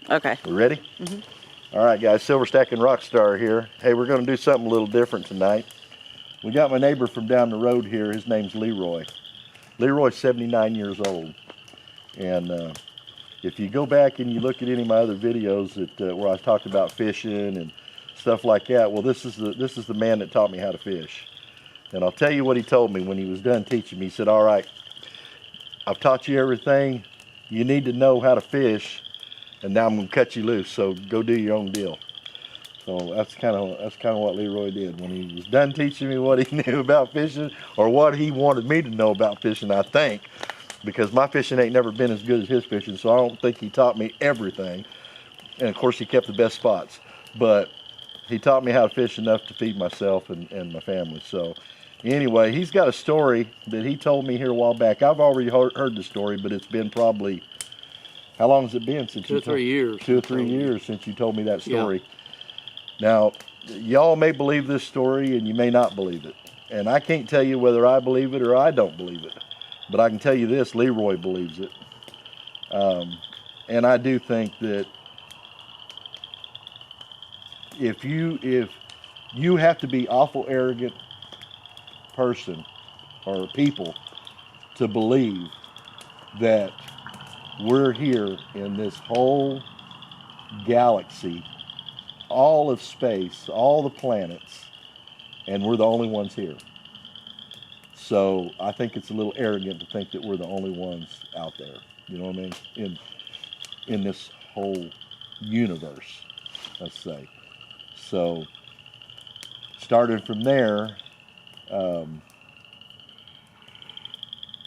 Okay. We ready? Mm-hmm. All right, guys, Silver Stack and Rockstar here. Hey, we're going to do something a little different tonight. We got my neighbor from down the road here. His name's Leroy. Leroy's 79 years old. And if you go back and you look at any of my other videos that where I talked about fishing and stuff like that, well, this is the man that taught me how to fish. And I'll tell you what he told me when he was done teaching me. He said, all right, I've taught you everything you need to know how to fish, and now I'm going to cut you loose, so go do your own deal. So that's kind of what Leroy did. When he was done teaching me what he knew about fishing, or what he wanted me to know about fishing, I think, because my fishing ain't never been as good as his fishing, so I don't think he taught me everything. And of course he kept the best spots, but he taught me how to fish enough to feed myself and my family. So anyway, he's got a story that he told me here a while back. I've already heard the story, but it's been probably, how long has it been since 2 or 3 years? 2 or 3 years since you told me that story. Yeah. Now, y'all may believe this story and you may not believe it. And I can't tell you whether I believe it or I don't believe it. But I can tell you this, Leroy believes it. And I do think that if you have to be awful arrogant person or people to believe that we're here in this whole galaxy, all of space, all the planets, and we're the only ones here. So I think it's a little arrogant to think that we're the only ones out there. You know what I mean? In this whole universe, let's say. So starting from there,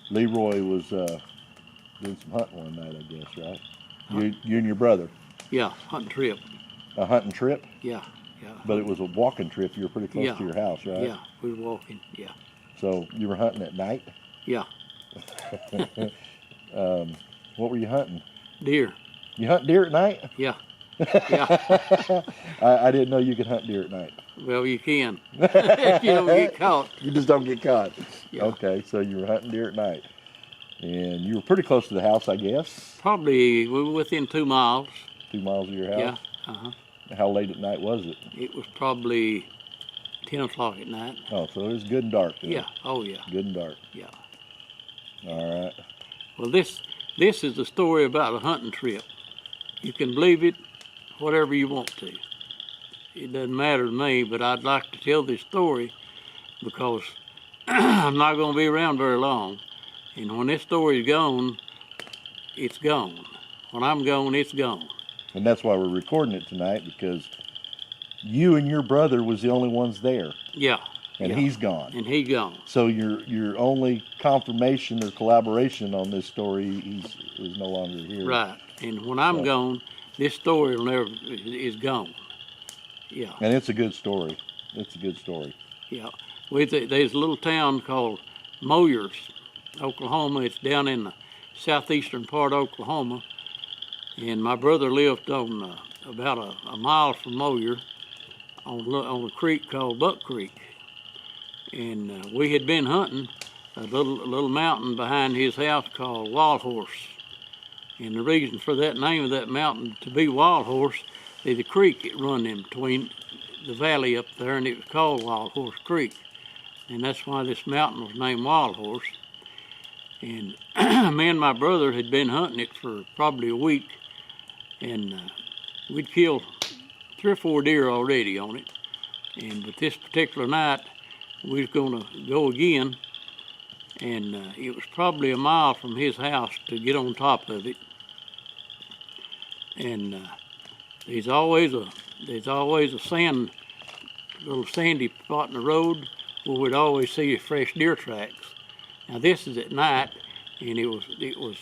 Leroy was doing some hunting one night, I guess, right? You and your brother. Yeah, hunting trip. A hunting trip? Yeah. But it was a walking trip. You were pretty close to your house, right? Yeah, we were walking, yeah. So you were hunting at night? Yeah. What were you hunting? Deer. You hunt deer at night? Yeah. Yeah. I didn't know you could hunt deer at night. Well, you can. If you don't get caught. You just don't get caught. Yeah. Okay, so you were hunting deer at night. And you were pretty close to the house, I guess? Probably, we were within 2 miles. 2 miles of your house? Yeah. Uh-huh. How late at night was it? It was probably 10 o'clock at night. Oh, so it was good and dark then. Yeah. Oh, yeah. Good and dark. Yeah. All right. Well, this is the story about a hunting trip. You can believe it, whatever you want to. It doesn't matter to me, but I'd like to tell this story because I'm not going to be around very long. And when this story's gone, it's gone. When I'm gone, it's gone. And that's why we're recording it tonight, because you and your brother was the only ones there. Yeah. And he's gone. And he's gone. So your only confirmation or collaboration on this story is no longer here. Right. And when I'm gone, this story is gone. Yeah. And it's a good story. It's a good story. Yeah. There's a little town called Moyers, Oklahoma. It's down in the southeastern part of Oklahoma. And my brother lived on about a mile from Moyer on a creek called Buck Creek. And we had been hunting a little mountain behind his house called Wild Horse. And the reason for that name of that mountain to be Wild Horse is the creek that run in between the valley up there, and it was called Wild Horse Creek. And that's why this mountain was named Wild Horse. And me and my brother had been hunting it for probably a week, and we'd killed 3 or 4 deer already on it. But this particular night, we was going to go again, and it was probably a mile from his house to get on top of it. And there's always a little sandy spot in the road where we'd always see fresh deer tracks. Now this is at night, and it was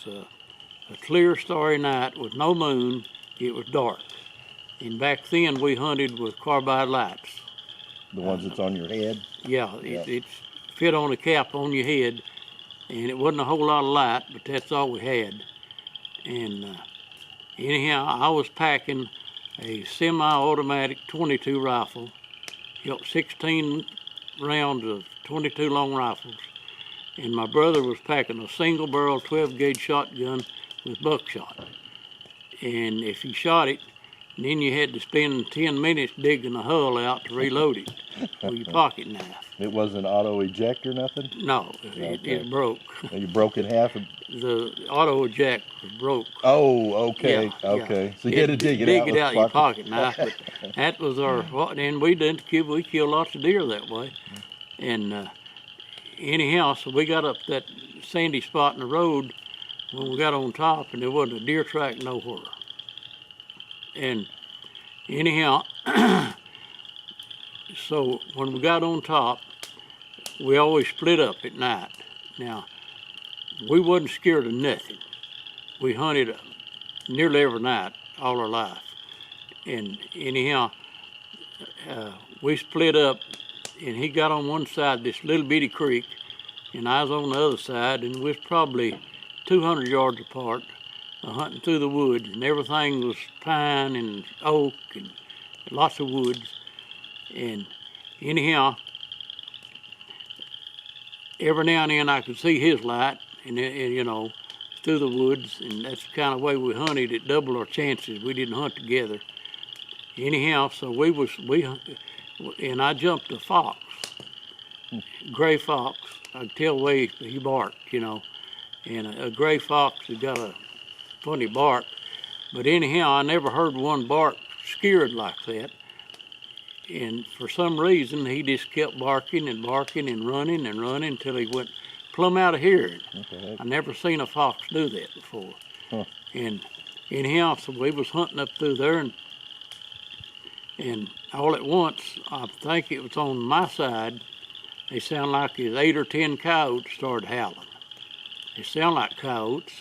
a clear, starry night with no moon. It was dark, and back then we hunted with carbide lights. The ones that's on your head? Yeah, it fit on a cap on your head, and it wasn't a whole lot of light, but that's all we had. And anyhow, I was packing a semi-automatic .22 rifle, 16 rounds of .22 long rifles, and my brother was packing a single barrel 12 gauge shotgun with buckshot. and if you shot it, then you had to spend 10 minutes digging the hull out to reload it with your pocket knife. It wasn't auto eject or nothing? No, Okay. it broke. And you broke in half? The auto eject was broke. Oh, okay, Yeah, okay. So you had to dig it out with your pocket knife. But that was our, and we killed lots of deer that way. And anyhow, so we got up that sandy spot in the road when we got on top, and there wasn't a deer track nowhere. And anyhow, so when we got on top, we always split up at night. Now, we wasn't scared of nothing. We hunted nearly every night all our life. And anyhow, we split up, and he got on one side of this little bitty creek, and I was on the other side, and we was probably 200 yards apart, hunting through the woods, and everything was pine and oak and lots of woods. And anyhow, every now and then I could see his light, and you know, through the woods, and that's the kind of way we hunted. It doubled our chances. We didn't hunt together. Anyhow, so and I jumped a fox, gray fox. I could tell the way he barked, you know, and a gray fox has got a funny bark. But anyhow, I never heard one bark scared like that. And for some reason, he just kept barking and barking and running until he went plumb out of hearing. I never seen a fox do that before. Huh. And anyhow, so we was hunting up through there, and all at once, I think it was on my side, they sound like 8 or 10 coyotes started howling. They sound like coyotes,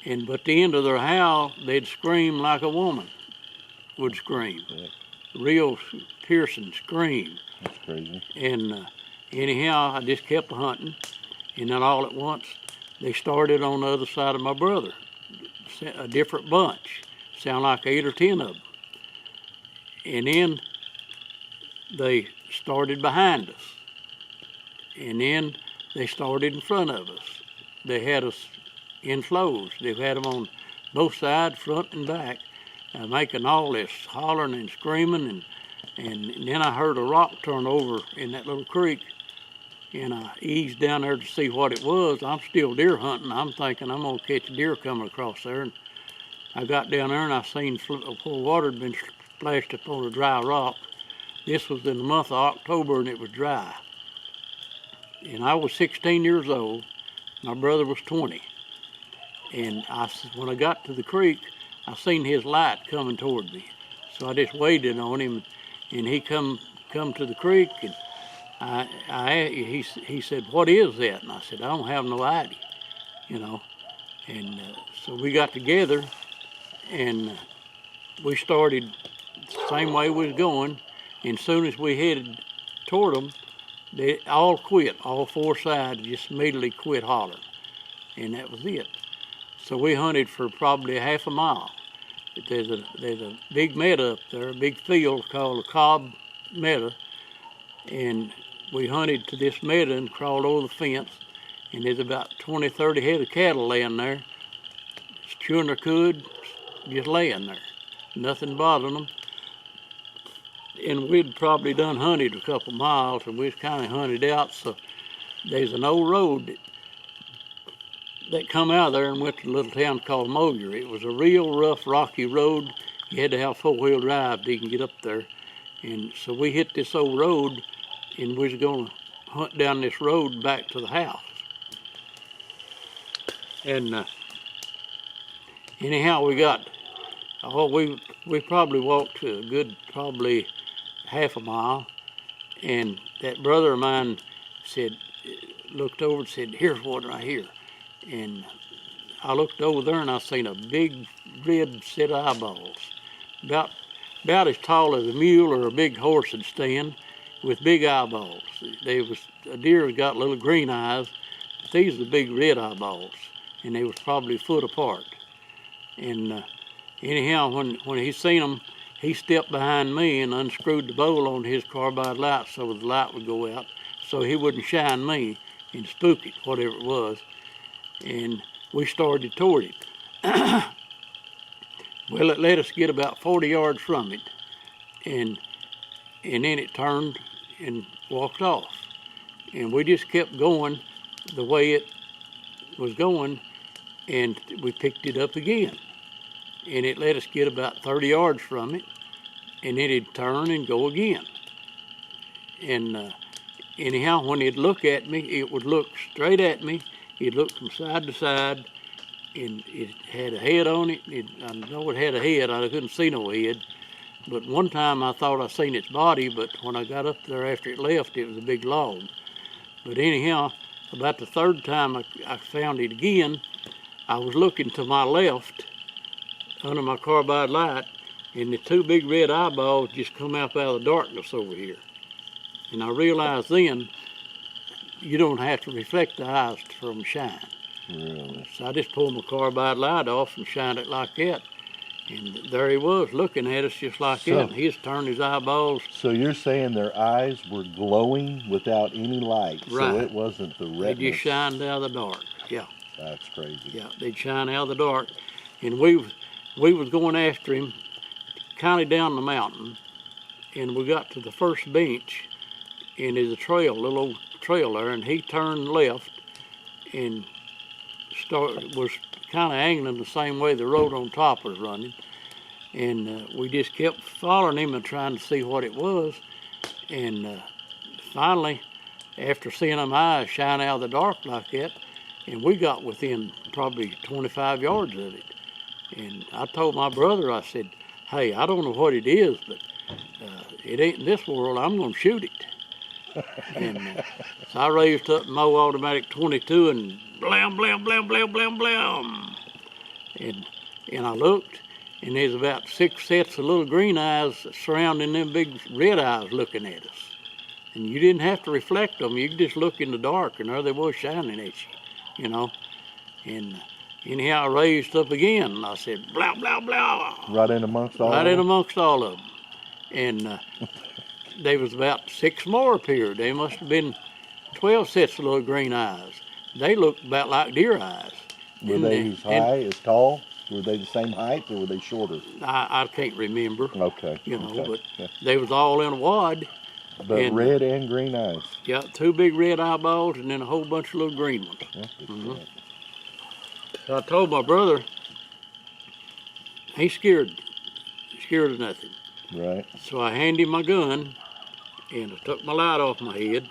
but at the end of their howl, they'd scream like a woman would scream. Yeah. Real piercing scream. That's crazy. And anyhow, I just kept hunting, and then all at once, they started on the other side of my brother, a different bunch, sound like 8 or 10 of them. And then they started behind us, and then they started in front of us. They had us in flows. They had them on both sides, front and back, making all this hollering and screaming, and then I heard a rock turn over in that little creek, and I eased down there to see what it was. I'm still deer hunting. I'm thinking I'm gonna catch a deer coming across there, and I got down there and I seen where water had been splashed upon a dry rock. This was in the month of October, and it was dry. And I was 16 years old. My brother was 20. And when I got to the creek, I seen his light coming toward me. So I just waited on him, and he come to the creek, and he said, "What is that?" And I said, "I don't have no idea," you know. And so we got together, and we started the same way we was going. And as soon as we headed toward them, they all quit. All 4 sides just immediately quit hollering, and that was it. So we hunted for probably a half a mile. There's a big meadow up there, a big field called the Cobb Meadow, and we hunted to this meadow and crawled over the fence, and there's about 20, 30 head of cattle laying there, chewing their cud, just laying there, nothing bothering them. And we'd probably done hunted a couple miles, and we was kind of hunted out, so there's an old road that come out of there and went to a little town called Moyer. It was a real rough, rocky road. You had to have 4-wheel drive to even get up there. And so we hit this old road, and we was going to hunt down this road back to the house. And anyhow, we probably walked a good probably half a mile, and that brother of mine looked over and said, "Here's what I hear." And I looked over there, and I seen a big red set of eyeballs, about as tall as a mule or a big horse would stand, with big eyeballs. A deer got little green eyes, but these are the big red eyeballs, and they was probably a foot apart. And anyhow, when he seen them, he stepped behind me and unscrewed the bowl on his carbide light so the light would go out, so he wouldn't shine me and spook it, whatever it was. And we started toward it. Well, it let us get about 40 yards from it, and then it turned and walked off. And we just kept going the way it was going, and we picked it up again. And it let us get about 30 yards from it, and then it'd turn and go again. And anyhow, when it'd look at me, it would look straight at me. It'd look from side to side, and it had a head on it. I know it had a head. I couldn't see no head. But one time I thought I seen its body, but when I got up there after it left, it was a big log. But anyhow, about the third time I found it again, I was looking to my left under my carbide light, and the two big red eyeballs just come out of the darkness over here. And I realized then, you don't have to reflect the eyes from shine. Really? So I just pulled my carbide light off and shined it like that. And there he was looking at us just like that. And he's turned his eyeballs. So you're saying their eyes were glowing without any light. Right. So it wasn't the redness. They just shined out of the dark. Yeah. That's crazy. Yeah, they'd shine out of the dark. And we was going after him, kind of down the mountain. And we got to the first bench, and there's a trail, little old trail there, and he turned left and was kind of angling the same way the road on top was running. And we just kept following him and trying to see what it was. And finally, after seeing them eyes shine out of the dark like that, and we got within probably 25 yards of it. And I told my brother, I said, hey, I don't know what it is, but it ain't in this world. I'm going to shoot it. And so I raised up my automatic 22 and blam, blam, blam, blam, blam, blam. And I looked, and there's about 6 sets of little green eyes surrounding them big red eyes looking at us. And you didn't have to reflect them. You could just look in the dark, and there they was shining at you, you know. And anyhow, I raised up again, and I said, blah, blah, blah. Right in amongst all Right of in them? amongst all of them. And there was about 6 more appeared. They must have been 12 sets of little green eyes. They looked about like deer eyes. Were they as high, as tall? Were they the same height, or were they shorter? I can't remember. Okay. You know, okay. but Yeah. they was all in a wad. But and red and green eyes. Yeah, 2 big red eyeballs and then a whole bunch of little green ones. Yeah, good Mhm. shit. So I told my brother, he's scared of nothing. Right. So I handed him my gun, and I took my light off my head,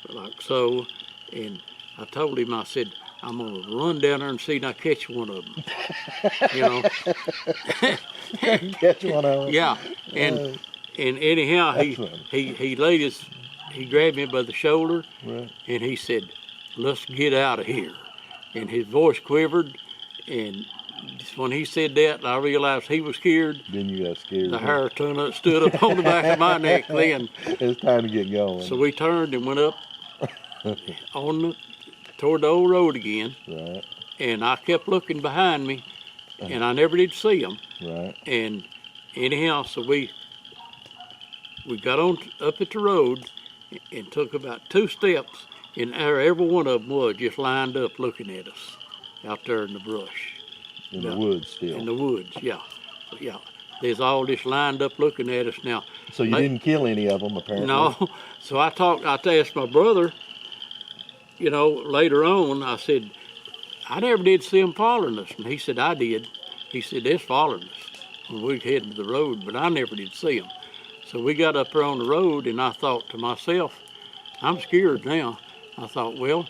like so, and I told him, I said, I'm going to run down there and see if I catch one of them. You know? Catch one of them. Yeah. And anyhow, he grabbed me by the shoulder, Right. and he said, let's get out of here. And his voice quivered, and when he said that, I realized he was scared. Then you got scared. The hair stood up on the back of my neck then. It's time to get going. So we turned and went up toward the old road again. Right. And I kept looking behind me, and I never did see them. Right. And anyhow, so we got on up at the road and took about 2 steps, and every one of them was just lined up looking at us out there in the brush. In the woods still. In the woods, yeah. Yeah. There's all just lined up looking at us now. So you didn't kill any of them, apparently? No. So I asked my brother, you know, later on, I said, I never did see them following us. And he said, I did. He said, they're following us when we heading to the road, but I never did see them. So we got up there on the road, and I thought to myself, I'm scared now. I thought, well,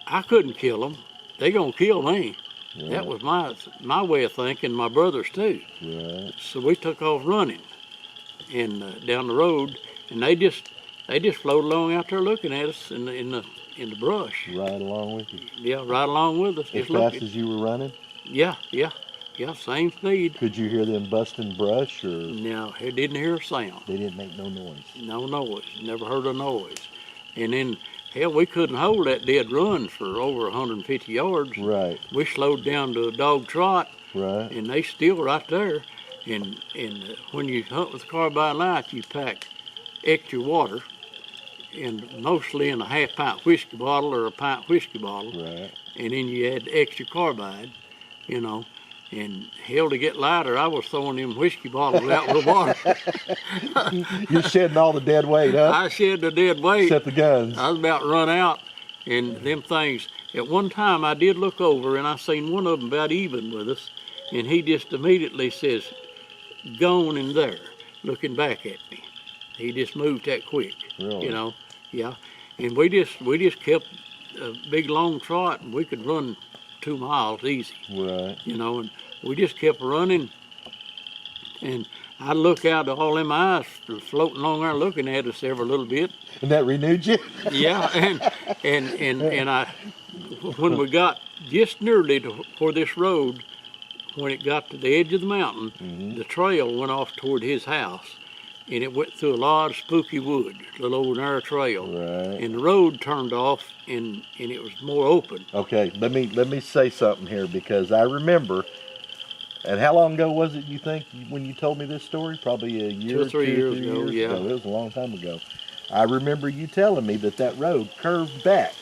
I couldn't kill them. They gonna kill me. Yeah. That was my way of thinking, my brother's too. Right. So we took off running and down the road, and they just floated along out there looking at us in the brush. Right along with you. Yeah, right along with us. As just fast looking. as you were running? Yeah, same speed. Could you hear them busting brush, or No, they didn't hear a sound. they didn't make no noise? No noise. Never heard a noise. And then, hell, we couldn't hold that dead run for over 150 yards. Right. We slowed down to a dog trot, Right. and they still right there. And when you hunt with carbide light, you pack extra water, and mostly in a half-pint whiskey bottle or a pint whiskey bottle. Right. And then you add extra carbide, you know. And hell, to get lighter, I was throwing them whiskey bottles out with the water. You're shedding all the dead weight, huh? I shed the dead weight. Except the guns. I was about to run out, and them things. At one time, I did look over, and I seen one of them about even with us, and he just immediately says, "Gone in there," looking back at me. He just moved that quick. Really? You know, yeah. And we just kept a big long trot, and we could run 2 miles easy. Right. You know, and we just kept running, and I'd look out to all them eyes floating along there looking at us every little bit. And that renewed you? Yeah, and I, when we got just nearly to where this road, when it got to the edge of the mountain, the trail went off toward his house, and it went through a lot of spooky wood, a little old narrow trail. Right. And the road turned off, and it was more open. Okay, let me say something here, because I remember. And how long ago was it, you think, when you told me this story? Probably a year 2 or 3 years ago, yeah. It was a long time ago. I remember you telling me that road curved back.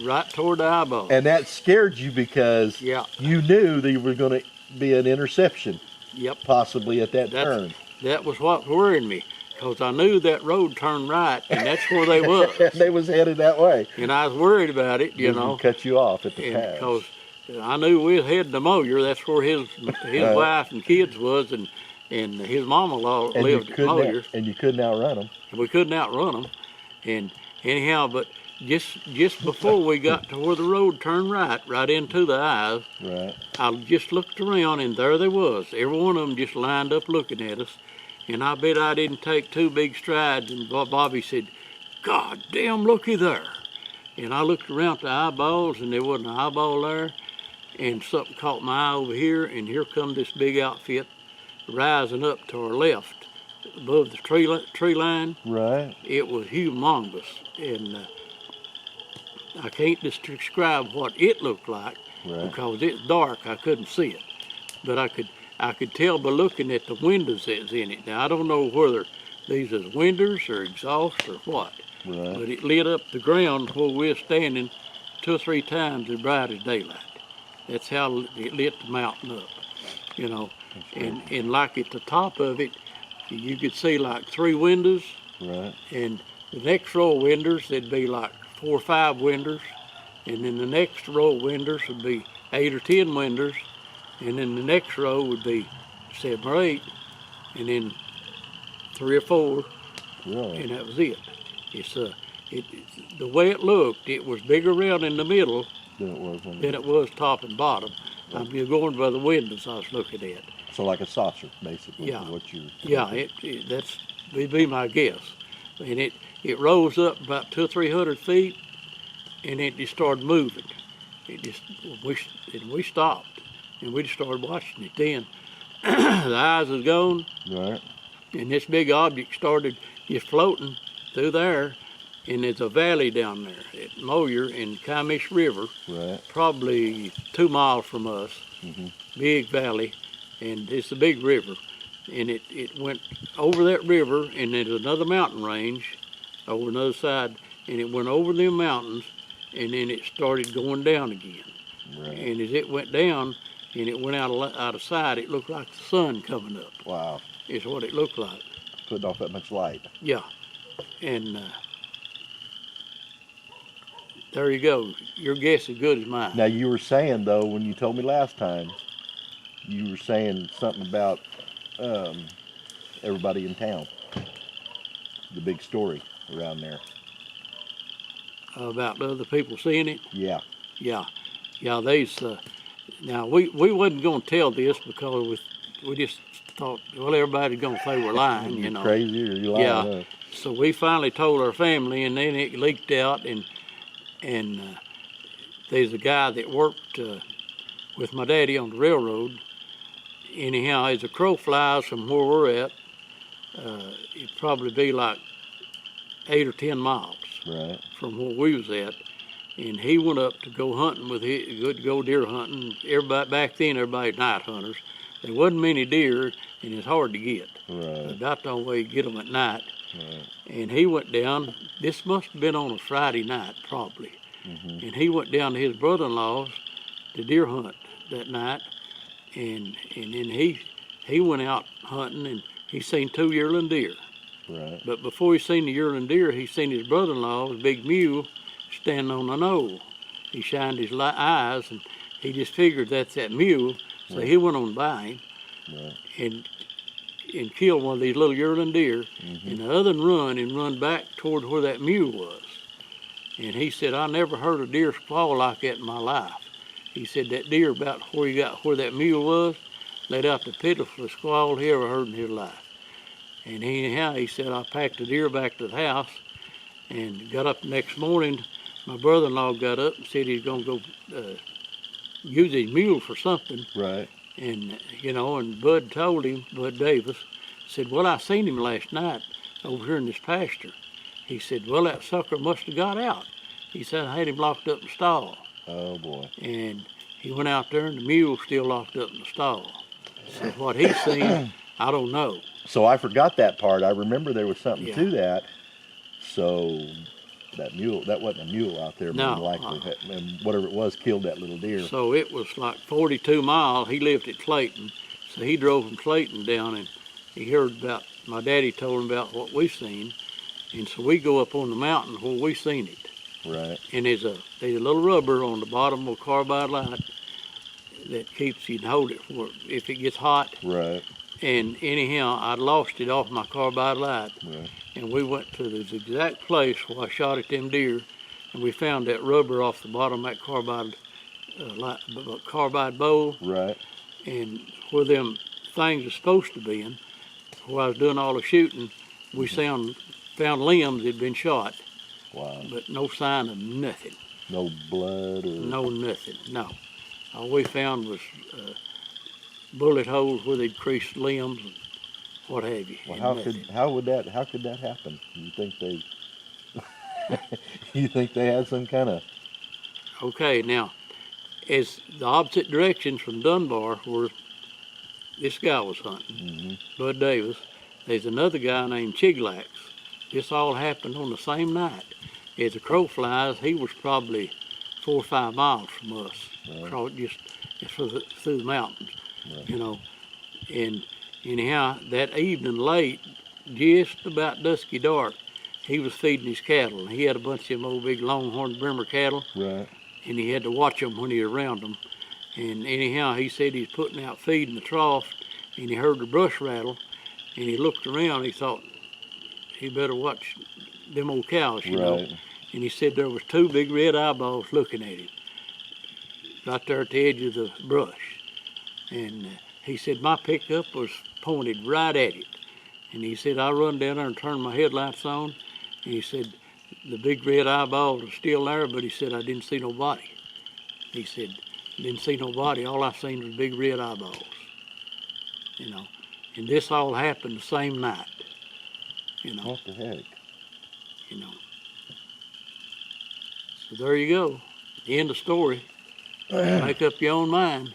Right toward the eyeball. And that scared you because Yeah. you knew there was going to be an interception, Yep. possibly at that turn. That was what worried me, because I knew that road turned right, and that's where they was. They was headed that way. And I was worried about it, you know. Cut you off at the pass. Because I knew we was heading to Moyer. That's where his wife and kids was, and his mama-in-law lived at Moyer. And you couldn't outrun them. And we couldn't outrun them. And anyhow, but just before we got to where the road turned right into the eyes, Right. I just looked around, and there they was. Every one of them just lined up looking at us. And I bet I didn't take 2 big strides, and Bobby said, "God damn, looky there." And I looked around at the eyeballs, and there wasn't an eyeball there. And something caught my eye over here, and here come this big outfit rising up to our left above the tree line. Right. It was humongous, and I can't describe what it looked like, Right. because it's dark. I couldn't see it, but I could tell by looking at the windows that's in it. Now I don't know whether these is windows or exhaust or what, Right. but it lit up the ground where we were standing 2 or 3 times as bright as daylight. That's how it lit the mountain up, you know. And like at the top of it, you could see like 3 windows, Right. and the next row of windows, there'd be like 4 or 5 windows, and then the next row of windows would be 8 or 10 windows, and then the next row would be 7 or 8, and then 3 or 4, Really? and that was it. It's the way it looked, it was bigger around in the middle than it was top and bottom. I'm going by the windows I was looking at. So like a saucer, basically. Yeah. Is what you. Yeah, that's would be my guess. And it rose up about 200 or 300 feet, and it just started moving. We stopped, and we just started watching it. Then the eyes was gone, Right. and this big object started just floating through there. And there's a valley down there at Moyer and Kamish River, Right. probably 2 miles from us. Mm-hmm. Big valley, and it's a big river. And it went over that river, and there's another mountain range over the other side, and it went over them mountains, and then it started going down again. Right. And as it went down, and it went out of sight, it looked like the sun coming up. Wow. Is what it looked like. Putting off that much light. Yeah, and there you go. Your guess is good as mine. Now you were saying though, when you told me last time, you were saying something about everybody in town. The big story around there. About the other people seeing it. Yeah. Yeah. They's now we wasn't going to tell this because we just thought, well, everybody's going to say we're lying, you know. Crazy or you lying? Yeah. Huh? So we finally told our family, and then it leaked out, and there's a guy that worked with my daddy on the railroad. Anyhow, as a crow flies from where we're at, it'd probably be like 8 or 10 miles Right. from where we was at. And he went up to go hunting with go deer hunting. Everybody back then, everybody night hunters. There wasn't many deer, and it's hard to get. Right. About the only way you get them at night. Right. And he went down. This must have been on a Friday night, probably. Mm-hmm. And he went down to his brother-in-law's to deer hunt that night. and then he went out hunting, and he seen 2 yearling deer. Right. But before he seen the yearling deer, he seen his brother-in-law, a big mule, standing on a knoll. He shined his eyes, and he just figured that's that mule. So he went on by him and killed one of these little yearling deer. And the other one run back toward where that mule was. And he said, I never heard a deer squall like that in my life. He said that deer about where that mule was, let out the pitifulest squall he ever heard in his life. And anyhow, he said, I packed the deer back to the house and got up the next morning. My brother-in-law got up and said he's going to go use his mule for something. Right. And, and Bud told him, Bud Davis, said, well, I seen him last night over here in this pasture. He said, well, that sucker must have got out. He said, I had him locked up in the stall. Oh, boy. And he went out there, and the mule was still locked up in the stall. So what he's seen, I don't know. So I forgot that part. I remember there was something to Yeah. that. So that wasn't a mule out there, more No, than likely. And whatever it was killed that little deer. So it was like 42 miles. He lived at Clayton. So he drove from Clayton down, and he heard about, my daddy told him about what we seen. And so we go up on the mountain where we seen it. Right. And there's a little rubber on the bottom of a carbide light that keeps you and hold it for if it gets hot. Right. And anyhow, I lost it off my carbide light. Right. And we went to this exact place where I shot at them deer, and we found that rubber off the bottom of that carbide bowl. Right. And where them things are supposed to be in, where I was doing all the shooting, we found limbs that had been shot. Wow. But no sign of nothing. No blood or... No nothing, no. All we found was bullet holes where they'd creased limbs and what have you. Well, and how could that happen? You think they had some kind of... Okay, now, as the opposite directions from Dunbar, where this guy was hunting, Bud Davis, there's another guy named Chiglax. This all happened on the same night. As the crow flies, he was probably 4 or 5 miles from us, just through the mountains, And anyhow, that evening late, just about dusky dark, he was feeding his cattle. He had a bunch of them old big longhorn brimmer cattle. Right. And he had to watch them when he was around them. And anyhow, he said he's putting out feed in the trough, and he heard the brush rattle, and he looked around. He thought he better watch them old cows, you know. And he said there was 2 big red eyeballs looking at him, right there at the edge of the brush. And he said my pickup was pointed right at it. And he said I run down there and turned my headlights on. And he said the big red eyeballs were still there, but he said I didn't see nobody. He said didn't see nobody. All I seen was big red eyeballs. And this all happened the same night. What the heck? So there you go. End of story. Make up your own mind.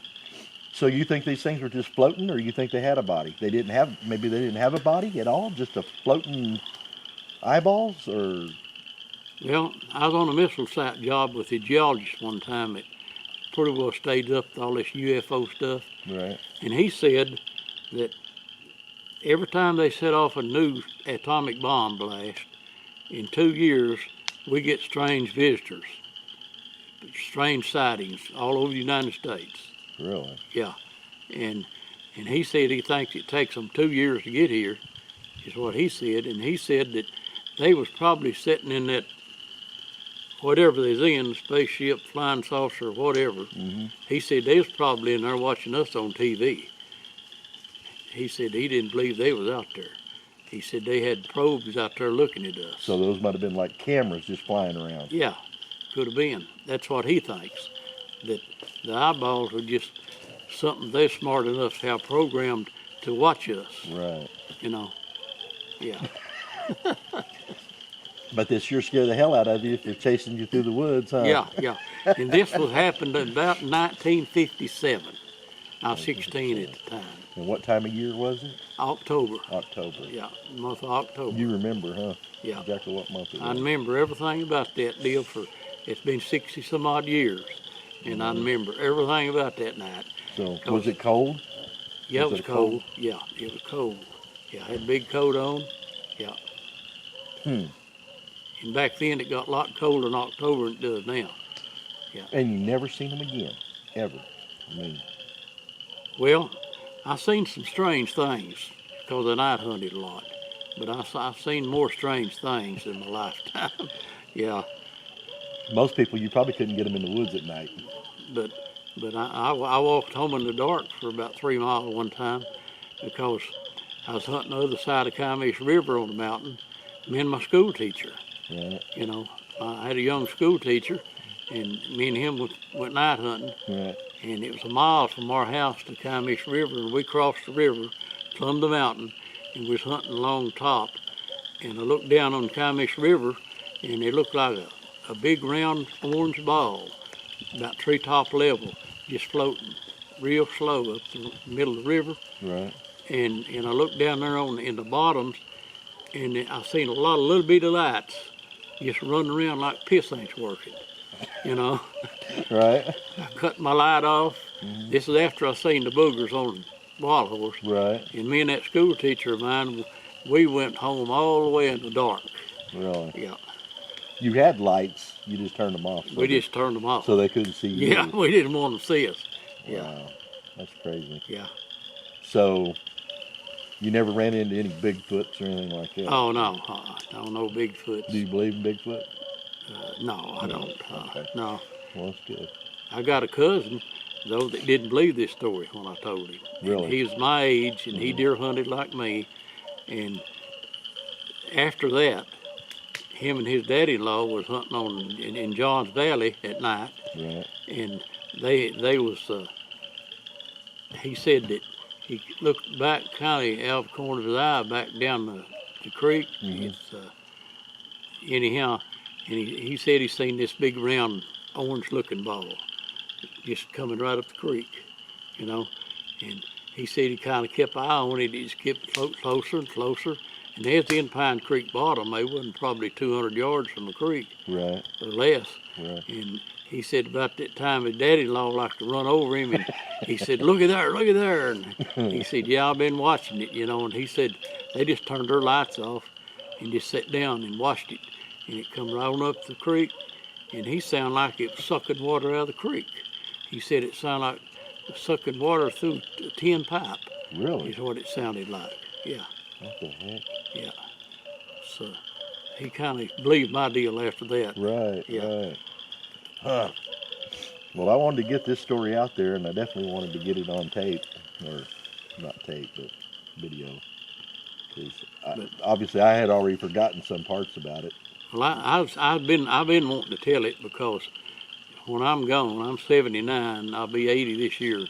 So you think these things were just floating, or you think they had a body? Maybe they didn't have a body at all, just a floating eyeballs, or? Well, I was on a missile site job with a geologist one time that pretty well stayed up with all this UFO stuff. Right. And he said that every time they set off a new atomic bomb blast, in 2 years, we get strange visitors, strange sightings all over the United States. Really? Yeah. And he said he thinks it takes them 2 years to get here, is what he said. And he said that they was probably sitting in that, whatever they was in, spaceship, flying saucer, whatever. He said they was probably in there watching us on TV. He said he didn't believe they was out there. He said they had probes out there looking at us. So those might have been like cameras just flying around. Yeah, could have been. That's what he thinks. That the eyeballs were just something they're smart enough to have programmed to watch us. Right. Yeah. But they sure scare the hell out of you if they're chasing you through the woods, huh? Yeah. And this was happened in about 1957. I was 16 at the time. And what time of year was it? October. October. Yeah, month of October. You remember, huh? Yeah. Exactly what month it was. I remember everything about that deal it's been 60 some odd years. And I remember everything about that night. So was it cold? Yeah, it Was was it cold. cold? Yeah, it was cold. Yeah, I had a big coat on. Yeah. Hmm. And back then it got a lot colder in October than it does now. Yeah. And you never seen them again, ever. I mean, Well, I seen some strange things because I night hunted a lot, but I've seen more strange things in my lifetime. Yeah, most people, you probably couldn't get them in the woods at night. but I walked home in the dark for about 3 miles one time because I was hunting the other side of Comish River on the mountain. Me and my school teacher. Right, You know, I had a young school teacher, and me and him went night hunting. right. And it was a mile from our house to Comish River, and we crossed the river, plumbed the mountain, and was hunting along top. And I looked down on Comish River, and it looked like a big round orange ball, about treetop level, just floating real slow up the middle of the river. Right. And I looked down there in the bottoms, and I seen a lot of little bitty lights just running around like piss ain't working, you know. Right. I cut my light off. Mm-hmm. This is after I seen the boogers on Wild Horse. Right. And me and that school teacher of mine, we went home all the way in the dark. Really. Yeah. You had lights, you just turned them off. We just turned them off. So they couldn't see you. Yeah, we didn't want them to see us. Yeah. Wow. That's crazy. Yeah. So you never ran into any Bigfoots or anything like that? Oh, no. No Bigfoots. Do you believe in Bigfoot? No, I don't. Okay. No. Well, that's good. I got a cousin, though, that didn't believe this story when I told him. Really? And he was my age, and he deer hunted like me. And after that, him and his daddy-in-law was hunting in Johns Valley at night. Right. And they was, he said that he looked back kind of out of the corner of his eye back down the creek. Mm-hmm. Anyhow, and he said he seen this big round orange-looking ball just coming right up the creek, you know. And he said he kind of kept an eye on it. He just kept floating closer and closer. And there's the Pine Creek bottom. They wasn't probably 200 yards from the creek, Right. or less. Right. And he said about that time his daddy-in-law liked to run over him, and he said, look at there. And he said, yeah, I've been watching it, you know. And he said they just turned their lights off and just sat down and watched it. And it come right on up the creek, and he sounded like it was sucking water out of the creek. He said it sounded like sucking water through a tin pipe. Really? Is what it sounded like. Yeah. What the heck? Yeah. So he kind of believed my deal after that. Right. Yeah. Right. Huh. Well, I wanted to get this story out there, and I definitely wanted to get it on tape, or not tape, but video. Because obviously I had already forgotten some parts about it. Well, I've been wanting to tell it because when I'm gone, I'm 79. I'll be 80 this year.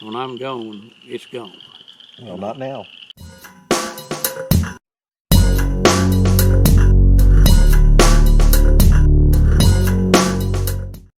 When I'm gone, it's gone. Well, not now.